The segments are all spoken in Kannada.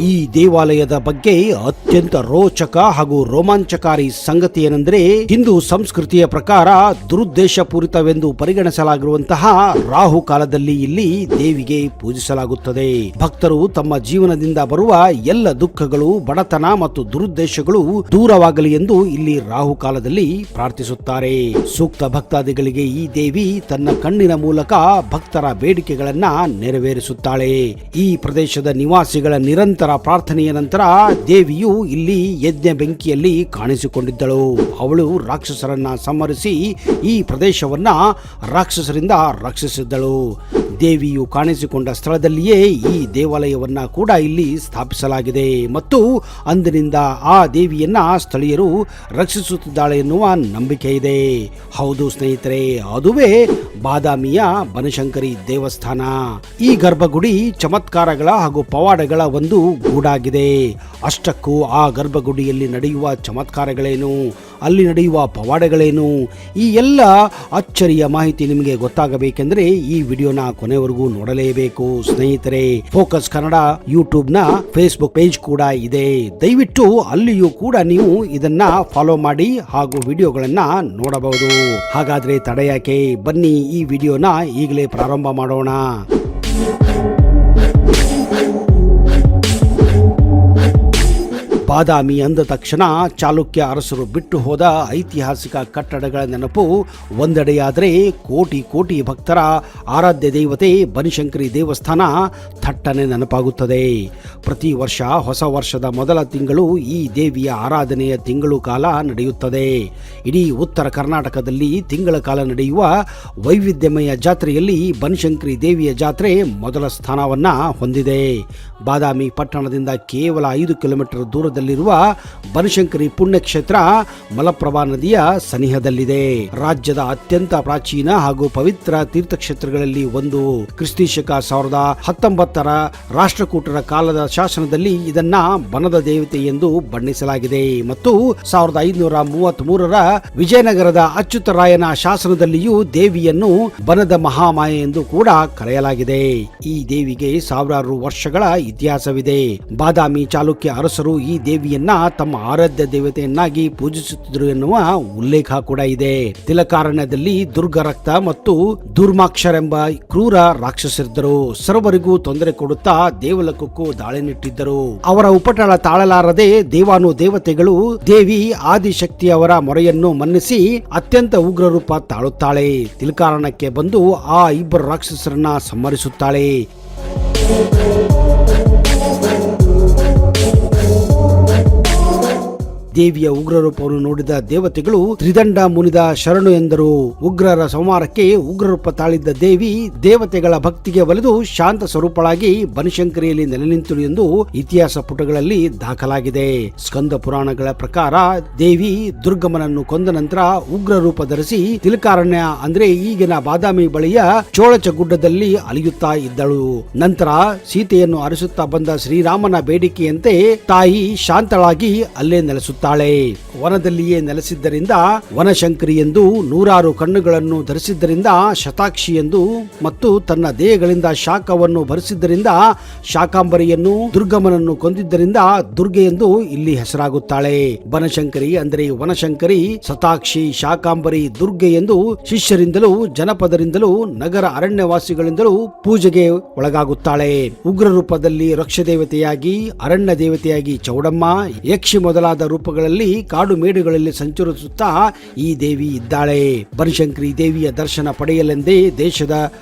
ಈ ದೇವಾಲಯದ ಬಗ್ಗೆ ಅತ್ಯಂತ ರೋಚಕ ಹಾಗೂ ರೋಮಾಂಚಕಾರಿ ಸಂಗತಿ ಏನೆಂದರೆ, ಹಿಂದೂ ಸಂಸ್ಕೃತಿಯ ಪ್ರಕಾರ ದುರುದ್ದೇಶಪೂರಿತವೆಂದು ಪರಿಗಣಿಸಲಾಗಿರುವಂತಹ ರಾಹು ಕಾಲದಲ್ಲಿ ಇಲ್ಲಿ ದೇವಿಗೆ ಪೂಜಿಸಲಾಗುತ್ತದೆ. ಭಕ್ತರು ತಮ್ಮ ಜೀವನದಿಂದ ಬರುವ ಎಲ್ಲ ದುಃಖಗಳು, ಬಡತನ ಮತ್ತು ದುರುದ್ದೇಶಗಳು ದೂರವಾಗಲಿ ಎಂದು ಇಲ್ಲಿ ರಾಹು ಕಾಲದಲ್ಲಿ ಪ್ರಾರ್ಥಿಸುತ್ತಾರೆ. ಸೂಕ್ತ ಭಕ್ತಾದಿಗಳಿಗೆ ಈ ದೇವಿ ತನ್ನ ಕಣ್ಣಿನ ಮೂಲಕ ಭಕ್ತರ ಬೇಡಿಕೆಗಳನ್ನ ನೆರವೇರಿಸುತ್ತಾಳೆ. ಈ ಪ್ರದೇಶದ ನಿವಾಸಿಗಳ ನಿರಂತರ ಪ್ರಾರ್ಥನೆಯ ನಂತರ ದೇವಿಯು ಇಲ್ಲಿ ಯಜ್ಞ ಬೆಂಕಿಯಲ್ಲಿ ಕಾಣಿಸಿಕೊಂಡಿದ್ದಳು. ಅವಳು ರಾಕ್ಷಸರನ್ನ ಸಂಹರಿಸಿ ಈ ಪ್ರದೇಶವನ್ನ ರಾಕ್ಷಸರಿಂದ ರಕ್ಷಿಸಿದ್ದಳು. ದೇವಿಯು ಕಾಣಿಸಿಕೊಂಡ ಸ್ಥಳದಲ್ಲಿಯೇ ಈ ದೇವಾಲಯವನ್ನ ಕೂಡ ಇಲ್ಲಿ ಸ್ಥಾಪಿಸಲಾಗಿದೆ ಮತ್ತು ಅಂದಿನಿಂದ ಆ ದೇವಿಯನ್ನ ಸ್ಥಳೀಯರು ರಕ್ಷಿಸುತ್ತಿದ್ದಾಳೆ ಎನ್ನುವ ನಂಬಿಕೆ ಇದೆ. ಹೌದು ಸ್ನೇಹಿತರೆ, ಅದುವೇ ಬಾದಾಮಿಯ ಬನಶಂಕರಿ ದೇವಸ್ಥಾನ. ಈ ಗರ್ಭಗುಡಿ ಚಮತ್ಕಾರಗಳ ಹಾಗೂ ಪವಾಡಗಳ ಒಂದು ಗೂಡಾಗಿದೆ. ಅಷ್ಟಕ್ಕೂ ಆ ಗರ್ಭಗುಡಿಯಲ್ಲಿ ನಡೆಯುವ ಚಮತ್ಕಾರಗಳೇನು, ಅಲ್ಲಿ ನಡೆಯುವ ಪವಾಡಗಳೇನು, ಈ ಎಲ್ಲ ಅಚ್ಚರಿಯ ಮಾಹಿತಿ ನಿಮಗೆ ಗೊತ್ತಾಗಬೇಕೆಂದರೆ ಈ ವಿಡಿಯೋನ ಕೊನೆವರೆಗೂ ನೋಡಲೇಬೇಕು ಸ್ನೇಹಿತರೆ. ಫೋಕಸ್ ಕನ್ನಡ ಯೂಟ್ಯೂಬ್ನ ಫೇಸ್ಬುಕ್ ಪೇಜ್ ಕೂಡ ಇದೆ. ದಯವಿಟ್ಟು ಅಲ್ಲಿಯೂ ಕೂಡ ನೀವು ಇದನ್ನ ಫಾಲೋ ಮಾಡಿ ಹಾಗೂ ವಿಡಿಯೋಗಳನ್ನ ನೋಡಬಹುದು. ಹಾಗಾದ್ರೆ ತಡ ಯಾಕೆ, ಬನ್ನಿ ಈ ವಿಡಿಯೋನ ಈಗಲೇ ಪ್ರಾರಂಭ ಮಾಡೋಣ. ಬಾದಾಮಿ ಅಂದ ತಕ್ಷಣ ಚಾಲುಕ್ಯ ಅರಸರು ಬಿಟ್ಟು ಹೋದ ಐತಿಹಾಸಿಕ ಕಟ್ಟಡಗಳ ನೆನಪು ಒಂದೆಡೆಯಾದರೆ, ಕೋಟಿ ಕೋಟಿ ಭಕ್ತರ ಆರಾಧ್ಯ ದೇವತೆ ಬನಶಂಕರಿ ದೇವಸ್ಥಾನ ಥಟ್ಟನೆ ನೆನಪಾಗುತ್ತದೆ. ಪ್ರತಿ ವರ್ಷ ಹೊಸ ವರ್ಷದ ಮೊದಲ ತಿಂಗಳು ಈ ದೇವಿಯ ಆರಾಧನೆಯ ತಿಂಗಳು ಕಾಲ ನಡೆಯುತ್ತದೆ. ಇಡೀ ಉತ್ತರ ಕರ್ನಾಟಕದಲ್ಲಿ ತಿಂಗಳ ಕಾಲ ನಡೆಯುವ ವೈವಿಧ್ಯಮಯ ಜಾತ್ರೆಯಲ್ಲಿ ಬನಶಂಕರಿ ದೇವಿಯ ಜಾತ್ರೆ ಮೊದಲ ಸ್ಥಾನವನ್ನ ಹೊಂದಿದೆ. ಬಾದಾಮಿ ಪಟ್ಟಣದಿಂದ ಕೇವಲ 5 ಕಿಲೋಮೀಟರ್ ದೂರದಲ್ಲಿರುವ ಬನಶಂಕರಿ ಪುಣ್ಯಕ್ಷೇತ್ರ ಮಲಪ್ರಭಾ ನದಿಯ ಸನಿಹದಲ್ಲಿದೆ. ರಾಜ್ಯದ ಅತ್ಯಂತ ಪ್ರಾಚೀನ ಹಾಗೂ ಪವಿತ್ರ ತೀರ್ಥಕ್ಷೇತ್ರಗಳಲ್ಲಿ ಒಂದು. ಕ್ರಿಸ್ತಿಶಕ 1019 ರಾಷ್ಟ್ರಕೂಟರ ಕಾಲದ ಶಾಸನದಲ್ಲಿ ಇದನ್ನ ಬನದ ದೇವತೆ ಎಂದು ಬಣ್ಣಿಸಲಾಗಿದೆ ಮತ್ತು 1533 ವಿಜಯನಗರದ ಅಚ್ಯುತರಾಯನ ಶಾಸನದಲ್ಲಿಯೂ ದೇವಿಯನ್ನು ಬನದ ಮಹಾಮಾಯೆ ಎಂದು ಕೂಡ ಕರೆಯಲಾಗಿದೆ. ಈ ದೇವಿಗೆ ಸಾವಿರಾರು ವರ್ಷಗಳ ಇತಿಹಾಸವಿದೆ. ಬಾದಾಮಿ ಚಾಲುಕ್ಯ ಅರಸರು ಈ ದೇವಿಯನ್ನ ತಮ್ಮ ಆರಾಧ್ಯ ದೇವತೆಯನ್ನಾಗಿ ಪೂಜಿಸುತ್ತಿದ್ದರು ಎನ್ನುವ ಉಲ್ಲೇಖ ಕೂಡ ಇದೆ. ತಿಲಕಾರಣ್ಯದಲ್ಲಿ ದುರ್ಗರಕ್ತ ಮತ್ತು ದುರ್ಮಾಕ್ಷರೆಂಬ ಕ್ರೂರ ರಾಕ್ಷಸರಿದ್ದರು. ಸರ್ವರಿಗೂ ತೊಂದರೆ ಕೊಡುತ್ತಾ ದೇವಲೋಕಕ್ಕೂ ದಾಳಿ ನೆಟ್ಟಿದ್ದರು. ಅವರ ಉಪಟಳ ತಾಳಲಾರದೆ ದೇವಾನು ದೇವತೆಗಳು ದೇವಿ ಆದಿಶಕ್ತಿಯವರ ಮೊರೆಯನ್ನು ಮನ್ನಿಸಿ ಅತ್ಯಂತ ಉಗ್ರ ರೂಪ ತಾಳುತ್ತಾಳೆ. ತಿಲಕಾರಣ್ಯಕ್ಕೆ ಬಂದು ಆ ಇಬ್ಬರು ರಾಕ್ಷಸರನ್ನ ಸಂಹರಿಸುತ್ತಾಳೆ. ದೇವಿಯ ಉಗ್ರ ರೂಪವನ್ನು ನೋಡಿದ ದೇವತೆಗಳು ತ್ರಿದಂಡ ಮುನಿದ ಶರಣು ಎಂದರು. ಉಗ್ರರ ಸಂಹಾರಕ್ಕೆ ಉಗ್ರರೂಪ ತಾಳಿದ್ದ ದೇವಿ ದೇವತೆಗಳ ಭಕ್ತಿಗೆ ಒಲಿದು ಶಾಂತ ಸ್ವರೂಪಳಾಗಿ ಬನಶಂಕರಿಯಲ್ಲಿ ನೆಲೆ ನಿಂತಳು ಎಂದು ಇತಿಹಾಸ ಪುಟಗಳಲ್ಲಿ ದಾಖಲಾಗಿದೆ. ಸ್ಕಂದ ಪುರಾಣಗಳ ಪ್ರಕಾರ ದೇವಿ ದುರ್ಗಮನನ್ನು ಕೊಂದ ನಂತರ ಉಗ್ರ ರೂಪ ಧರಿಸಿ ತಿಲಕಾರಣ್ಯ ಅಂದ್ರೆ ಈಗಿನ ಬಾದಾಮಿ ಬಳಿಯ ಚೋಳಚ ಗುಡ್ಡದಲ್ಲಿ ಅಲಿಯುತ್ತಾ ಇದ್ದಳು. ನಂತರ ಸೀತೆಯನ್ನು ಅರಸುತ್ತಾ ಬಂದ ಶ್ರೀರಾಮನ ಬೇಡಿಕೆಯಂತೆ ತಾಯಿ ಶಾಂತಳಾಗಿ ಅಲ್ಲೇ ನೆಲೆಸುತ್ತಾಳೆ. ವನದಲ್ಲಿಯೇ ನೆಲೆಸಿದ್ದರಿಂದ ವನಶಂಕರಿ ಎಂದು, ನೂರಾರು ಕಣ್ಣುಗಳನ್ನು ಧರಿಸಿದ್ದರಿಂದ ಶತಾಕ್ಷಿ ಎಂದು ಮತ್ತು ತನ್ನ ದೇಹಗಳಿಂದ ಶಾಖವನ್ನು ಭರಿಸಿದ್ದರಿಂದ ಶಾಕಾಂಬರಿಯನ್ನು, ದುರ್ಗಮನನ್ನು ಕೊಂದಿದ್ದರಿಂದ ದುರ್ಗೆ ಎಂದು ಇಲ್ಲಿ ಹೆಸರಾಗುತ್ತಾಳೆ. ಬನಶಂಕರಿ ಅಂದರೆ ವನಶಂಕರಿ, ಶತಾಕ್ಷಿ, ಶಾಕಾಂಬರಿ, ದುರ್ಗೆ ಎಂದು ಶಿಷ್ಯರಿಂದಲೂ ಜನಪದರಿಂದಲೂ ನಗರ ಅರಣ್ಯವಾಸಿಗಳಿಂದಲೂ ಪೂಜೆಗೆ ಒಳಗಾಗುತ್ತಾಳೆ. ಉಗ್ರ ರೂಪದಲ್ಲಿ ರಕ್ಷ ದೇವತೆಯಾಗಿ, ಅರಣ್ಯ ದೇವತೆಯಾಗಿ ಚೌಡಮ್ಮ, ಯಕ್ಷಿ ಮೊದಲಾದ ರೂಪಗಳಲ್ಲಿ ಕಾಡು ಮೇಡುಗಳಲ್ಲಿ ಸಂಚರಿಸುತ್ತಾ ಈ ದೇವಿ ಇದ್ದಾಳೆ. ಬನಶಂಕರಿ ದೇವಿಯ ದರ್ಶನ ಪಡೆಯಲೆಂದೇ ದೇಶದ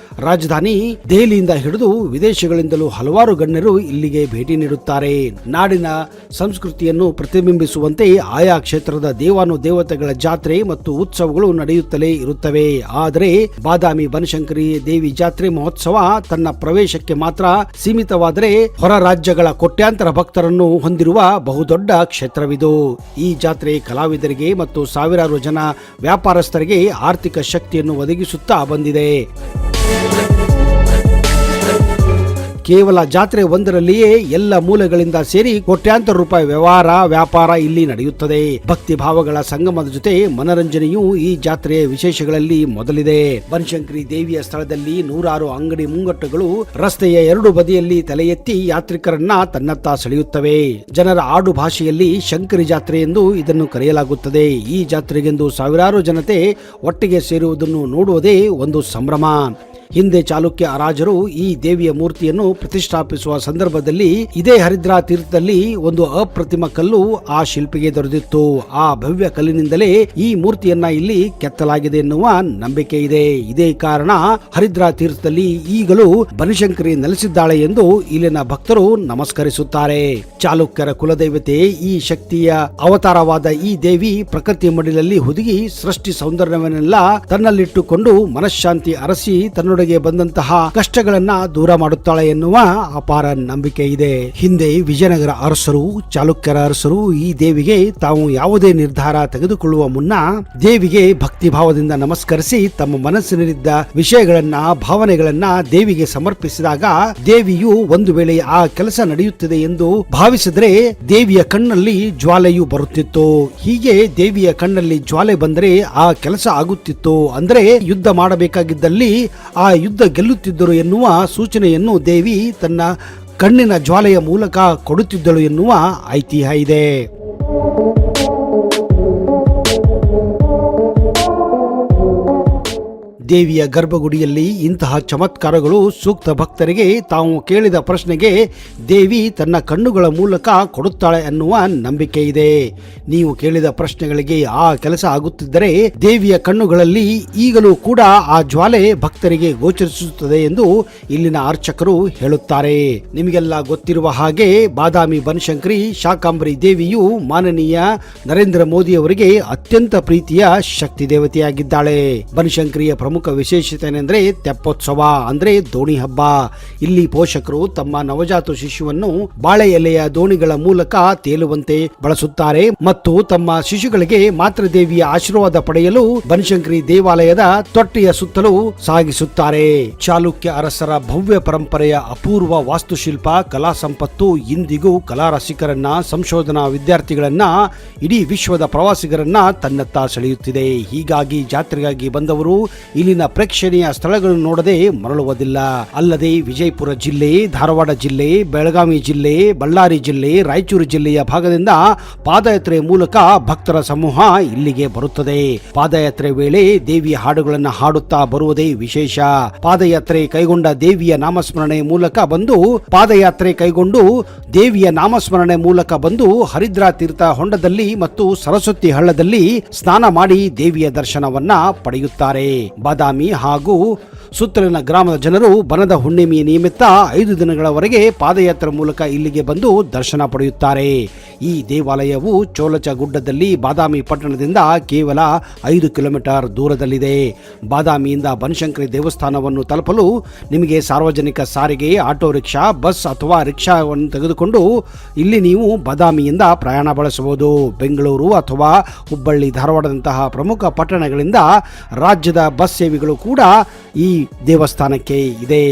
ರಾಜಧಾನಿ ದೆಹಲಿಯಿಂದ ಹಿಡಿದು ವಿದೇಶಗಳಿಂದಲೂ ಹಲವಾರು ಗಣ್ಯರು ಇಲ್ಲಿಗೆ ಭೇಟಿ ನೀಡುತ್ತಾರೆ. ನಾಡಿನ ಸಂಸ್ಕೃತಿಯನ್ನು ಪ್ರತಿಬಿಂಬಿಸುವಂತೆ ಆಯಾ ಕ್ಷೇತ್ರದ ದೇವಾನು ದೇವತೆಗಳ ಜಾತ್ರೆ ಮತ್ತು ಉತ್ಸವಗಳು ನಡೆಯುತ್ತಲೇ ಇರುತ್ತವೆ. ಆದರೆ ಬಾದಾಮಿ ಬನಶಂಕರಿ ದೇವಿ ಜಾತ್ರೆ ಮಹೋತ್ಸವ ತನ್ನ ಪ್ರವೇಶಕ್ಕೆ ಮಾತ್ರ ಸೀಮಿತವಾದರೆ ಹೊರ ರಾಜ್ಯಗಳ ಕೋಟ್ಯಾಂತರ ಭಕ್ತರನ್ನು ಹೊಂದಿರುವ ಬಹುದೊಡ್ಡ ಕ್ಷೇತ್ರವಿದು. ಈ ಜಾತ್ರೆ ಕಲಾವಿದರಿಗೆ ಮತ್ತು ಸಾವಿರಾರು ಜನ ವ್ಯಾಪಾರಸ್ಥರಿಗೆ ಆರ್ಥಿಕ ಶಕ್ತಿಯನ್ನು ಒದಗಿಸುತ್ತಾ ಬಂದಿದೆ. ಕೇವಲ ಜಾತ್ರೆ ಒಂದರಲ್ಲಿಯೇ ಎಲ್ಲ ಮೂಲೆಗಳಿಂದ ಸೇರಿ ಕೋಟ್ಯಾಂತರ ರೂಪಾಯಿ ವ್ಯಾಪಾರ ಇಲ್ಲಿ ನಡೆಯುತ್ತದೆ. ಭಕ್ತಿ ಭಾವಗಳ ಸಂಗಮದ ಜೊತೆ ಮನರಂಜನೆಯೂ ಈ ಜಾತ್ರೆಯ ವಿಶೇಷಗಳಲ್ಲಿ ಮೊದಲಿದೆ. ಬನಶಂಕರಿ ದೇವಿಯ ಸ್ಥಳದಲ್ಲಿ ನೂರಾರು ಅಂಗಡಿ ಮುಂಗಟ್ಟುಗಳು ರಸ್ತೆಯ ಎರಡು ಬದಿಯಲ್ಲಿ ತಲೆ ಎತ್ತಿ ಯಾತ್ರಿಕರನ್ನ ತನ್ನತ್ತ ಸೆಳೆಯುತ್ತವೆ. ಜನರ ಆಡು ಭಾಷೆಯಲ್ಲಿ ಶಂಕರಿ ಜಾತ್ರೆ ಎಂದು ಇದನ್ನು ಕರೆಯಲಾಗುತ್ತದೆ. ಈ ಜಾತ್ರೆಗೆಂದು ಸಾವಿರಾರು ಜನತೆ ಒಟ್ಟಿಗೆ ಸೇರುವುದನ್ನು ನೋಡುವುದೇ ಒಂದು ಸಂಭ್ರಮ. ಹಿಂದೆ ಚಾಲುಕ್ಯ ರಾಜರು ಈ ದೇವಿಯ ಮೂರ್ತಿಯನ್ನು ಪ್ರತಿಷ್ಠಾಪಿಸುವ ಸಂದರ್ಭದಲ್ಲಿ ಇದೇ ಹರಿದ್ರಾ ತೀರ್ಥದಲ್ಲಿ ಒಂದು ಅಪ್ರತಿಮ ಕಲ್ಲು ಆ ಶಿಲ್ಪಿಗೆ ದೊರೆತಿತ್ತು. ಆ ಭವ್ಯ ಕಲ್ಲಿನಿಂದಲೇ ಈ ಮೂರ್ತಿಯನ್ನ ಇಲ್ಲಿ ಕೆತ್ತಲಾಗಿದೆ ಎನ್ನುವ ನಂಬಿಕೆ ಇದೆ. ಇದೇ ಕಾರಣ ಹರಿದ್ರಾ ತೀರ್ಥದಲ್ಲಿ ಈಗಲೂ ಬನಶಂಕರಿ ನೆಲೆಸಿದ್ದಾಳೆ ಎಂದು ಇಲ್ಲಿನ ಭಕ್ತರು ನಮಸ್ಕರಿಸುತ್ತಾರೆ. ಚಾಲುಕ್ಯರ ಕುಲದೈವತೆ, ಈ ಶಕ್ತಿಯ ಅವತಾರವಾದ ಈ ದೇವಿ ಪ್ರಕೃತಿ ಮಡಿಲಲ್ಲಿ ಹುದುಗಿ ಸೃಷ್ಟಿ ಸೌಂದರ್ಯವನ್ನೆಲ್ಲ ತನ್ನಲ್ಲಿಟ್ಟುಕೊಂಡು ಮನಃಶಾಂತಿ ಅರಸಿ ತನ್ನೊಳಗೆ ಬಂದಂತಹ ಕಷ್ಟಗಳನ್ನ ದೂರ ಮಾಡುತ್ತಾಳೆ ಎನ್ನುವ ಅಪಾರ ನಂಬಿಕೆ ಇದೆ. ಹಿಂದೆ ವಿಜಯನಗರ ಅರಸರು, ಚಾಲುಕ್ಯರ ಅರಸರು ಈ ದೇವಿಗೆ ತಾವು ಯಾವುದೇ ನಿರ್ಧಾರ ತೆಗೆದುಕೊಳ್ಳುವ ಮುನ್ನ ದೇವಿಗೆ ಭಕ್ತಿ ಭಾವದಿಂದ ನಮಸ್ಕರಿಸಿ ತಮ್ಮ ಮನಸ್ಸಿನಲ್ಲಿದ್ದ ವಿಷಯಗಳನ್ನ, ಭಾವನೆಗಳನ್ನ ದೇವಿಗೆ ಸಮರ್ಪಿಸಿದಾಗ ದೇವಿಯು ಒಂದು ವೇಳೆ ಆ ಕೆಲಸ ನಡೆಯುತ್ತದೆ ಎಂದು ಭಾವಿಸಿದ್ರೆ ದೇವಿಯ ಕಣ್ಣಲ್ಲಿ ಜ್ವಾಲೆಯು ಬರುತ್ತಿತ್ತು. ಹೀಗೆ ದೇವಿಯ ಕಣ್ಣಲ್ಲಿ ಜ್ವಾಲೆ ಬಂದರೆ ಆ ಕೆಲಸ ಆಗುತ್ತಿತ್ತು. ಅಂದ್ರೆ ಯುದ್ಧ ಮಾಡಬೇಕಾಗಿದ್ದಲ್ಲಿ ಆ ಯುದ್ಧ ಗೆಲ್ಲುತ್ತಿದ್ದರು ಎನ್ನುವ ಸೂಚನೆಯನ್ನು ದೇವಿ ತನ್ನ ಕಣ್ಣಿನ ಜ್ವಾಲೆಯ ಮೂಲಕ ಕೊಡುತ್ತಿದ್ದಳು ಎನ್ನುವ ಐತಿಹ್ಯ ಇದೆ. ದೇವಿಯ ಗರ್ಭಗುಡಿಯಲ್ಲಿ ಇಂತಹ ಚಮತ್ಕಾರಗಳು ಸೂಕ್ತ ಭಕ್ತರಿಗೆ ತಾವು ಕೇಳಿದ ಪ್ರಶ್ನೆಗೆ ದೇವಿ ತನ್ನ ಕಣ್ಣುಗಳ ಮೂಲಕ ಕೊಡುತ್ತಾಳೆ ಅನ್ನುವ ನಂಬಿಕೆ ಇದೆ. ನೀವು ಕೇಳಿದ ಪ್ರಶ್ನೆಗಳಿಗೆ ಆ ಕೆಲಸ ಆಗುತ್ತಿದ್ದರೆ ದೇವಿಯ ಕಣ್ಣುಗಳಲ್ಲಿ ಈಗಲೂ ಕೂಡ ಆ ಜ್ವಾಲೆ ಭಕ್ತರಿಗೆ ಗೋಚರಿಸುತ್ತದೆ ಎಂದು ಇಲ್ಲಿನ ಅರ್ಚಕರು ಹೇಳುತ್ತಾರೆ. ನಿಮಗೆಲ್ಲ ಗೊತ್ತಿರುವ ಹಾಗೆ ಬಾದಾಮಿ ಬನಶಂಕರಿ ಶಾಕಾಂಬರಿ ದೇವಿಯು ಮಾನನೀಯ ನರೇಂದ್ರ ಮೋದಿ ಅವರಿಗೆ ಅತ್ಯಂತ ಪ್ರೀತಿಯ ಶಕ್ತಿ ದೇವತೆಯಾಗಿದ್ದಾಳೆ. ಬನಶಂಕರಿಯ ಪ್ರಮುಖ ವಿಶೇಷತೆ ಏನೆಂದ್ರೆ ತೆಪ್ಪೋತ್ಸವ, ಅಂದ್ರೆ ದೋಣಿ ಹಬ್ಬ. ಇಲ್ಲಿ ಪೋಷಕರು ತಮ್ಮ ನವಜಾತ ಶಿಶುವನ್ನು ಬಾಳೆ ಎಲೆಯ ದೋಣಿಗಳ ಮೂಲಕ ತೇಲುವಂತೆ ಬಳಸುತ್ತಾರೆ ಮತ್ತು ತಮ್ಮ ಶಿಶುಗಳಿಗೆ ಮಾತೃದೇವಿಯ ಆಶೀರ್ವಾದ ಪಡೆಯಲು ಬನಶಂಕರಿ ದೇವಾಲಯದ ತೊಟ್ಟಿಯ ಸುತ್ತಲೂ ಸಾಗಿಸುತ್ತಾರೆ. ಚಾಲುಕ್ಯ ಅರಸರ ಭವ್ಯ ಪರಂಪರೆಯ ಅಪೂರ್ವ ವಾಸ್ತುಶಿಲ್ಪ, ಕಲಾ ಸಂಪತ್ತು ಇಂದಿಗೂ ಕಲಾ ರಸಿಕರನ್ನ, ಸಂಶೋಧನಾ ವಿದ್ಯಾರ್ಥಿಗಳನ್ನ, ಇಡೀ ವಿಶ್ವದ ಪ್ರವಾಸಿಗರನ್ನ ತನ್ನತ್ತ ಸೆಳೆಯುತ್ತಿದೆ. ಹೀಗಾಗಿ ಜಾತ್ರೆಗಾಗಿ ಬಂದವರು ಇಲ್ಲಿನ ಪ್ರೇಕ್ಷಣೀಯ ಸ್ಥಳಗಳನ್ನು ನೋಡದೆ ಮರಳುವುದಿಲ್ಲ. ಅಲ್ಲದೆ ವಿಜಯಪುರ ಜಿಲ್ಲೆ, ಧಾರವಾಡ ಜಿಲ್ಲೆ, ಬೆಳಗಾವಿ ಜಿಲ್ಲೆ, ಬಳ್ಳಾರಿ ಜಿಲ್ಲೆ, ರಾಯಚೂರು ಜಿಲ್ಲೆಯ ಭಾಗದಿಂದ ಪಾದಯಾತ್ರೆ ಮೂಲಕ ಭಕ್ತರ ಸಮೂಹ ಇಲ್ಲಿಗೆ ಬರುತ್ತದೆ. ಪಾದಯಾತ್ರೆ ವೇಳೆ ದೇವಿಯ ಹಾಡುಗಳನ್ನು ಹಾಡುತ್ತಾ ಬರುವುದೇ ವಿಶೇಷ. ಪಾದಯಾತ್ರೆ ಕೈಗೊಂಡ ದೇವಿಯ ನಾಮಸ್ಮರಣೆ ಮೂಲಕ ಬಂದು ಹರಿದ್ರಾ ತೀರ್ಥ ಹೊಂಡದಲ್ಲಿ ಮತ್ತು ಸರಸ್ವತಿ ಹಳ್ಳದಲ್ಲಿ ಸ್ನಾನ ಮಾಡಿ ದೇವಿಯ ದರ್ಶನವನ್ನ ಪಡೆಯುತ್ತಾರೆ. ಬಾದಾಮಿ ಹಾಗೂ ಸುತ್ತಲಿನ ಗ್ರಾಮದ ಜನರು ಬನದ ಹುಣ್ಣಿಮೆಯ ನಿಮಿತ್ತ 5 ದಿನಗಳವರೆಗೆ ಪಾದಯಾತ್ರೆ ಮೂಲಕ ಇಲ್ಲಿಗೆ ಬಂದು ದರ್ಶನ ಪಡೆಯುತ್ತಾರೆ. ಈ ದೇವಾಲಯವು ಚೋಲಚ ಗುಡ್ಡದಲ್ಲಿ ಬಾದಾಮಿ ಪಟ್ಟಣದಿಂದ ಕೇವಲ 5 ಕಿಲೋಮೀಟರ್ ದೂರದಲ್ಲಿದೆ. ಬಾದಾಮಿಯಿಂದ ಬನಶಂಕರಿ ದೇವಸ್ಥಾನವನ್ನು ತಲುಪಲು ನಿಮಗೆ ಸಾರ್ವಜನಿಕ ಸಾರಿಗೆ, ಆಟೋ ರಿಕ್ಷಾ, ಬಸ್ ಅಥವಾ ರಿಕ್ಷಾವನ್ನು ತೆಗೆದುಕೊಂಡು ಇಲ್ಲಿ ನೀವು ಬಾದಾಮಿಯಿಂದ ಪ್ರಯಾಣ ಬಳಸಬಹುದು. ಬೆಂಗಳೂರು ಅಥವಾ ಹುಬ್ಬಳ್ಳಿ, ಧಾರವಾಡದಂತಹ ಪ್ರಮುಖ ಪಟ್ಟಣಗಳಿಂದ ರಾಜ್ಯದ ಬಸ್ ಸೇವೆಗಳು ಕೂಡ ಈ ದೇವಸ್ಥಾನಕ್ಕೆ ಇದೆ.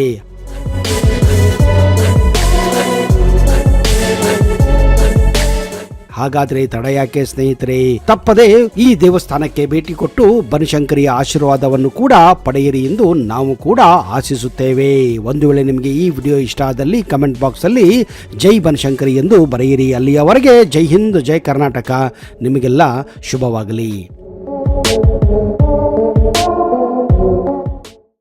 ಹಾಗಾದ್ರೆ ತಡ ಯಾಕೆ ಸ್ನೇಹಿತರೆ, ತಪ್ಪದೆ ಈ ದೇವಸ್ಥಾನಕ್ಕೆ ಭೇಟಿ ಕೊಟ್ಟು ಬನಶಂಕರಿಯ ಆಶೀರ್ವಾದವನ್ನು ಕೂಡ ಪಡೆಯಿರಿ ಎಂದು ನಾವು ಕೂಡ ಆಶಿಸುತ್ತೇವೆ. ಒಂದು ವೇಳೆ ನಿಮಗೆ ಈ ವಿಡಿಯೋ ಇಷ್ಟ ಆದಲ್ಲಿ ಕಮೆಂಟ್ ಬಾಕ್ಸ್ ಅಲ್ಲಿ ಜೈ ಬನಶಂಕರಿ ಎಂದು ಬರೆಯಿರಿ. ಅಲ್ಲಿಯವರೆಗೆ ಜೈ ಹಿಂದ್, ಜೈ ಕರ್ನಾಟಕ. ನಿಮಗೆಲ್ಲ ಶುಭವಾಗಲಿ.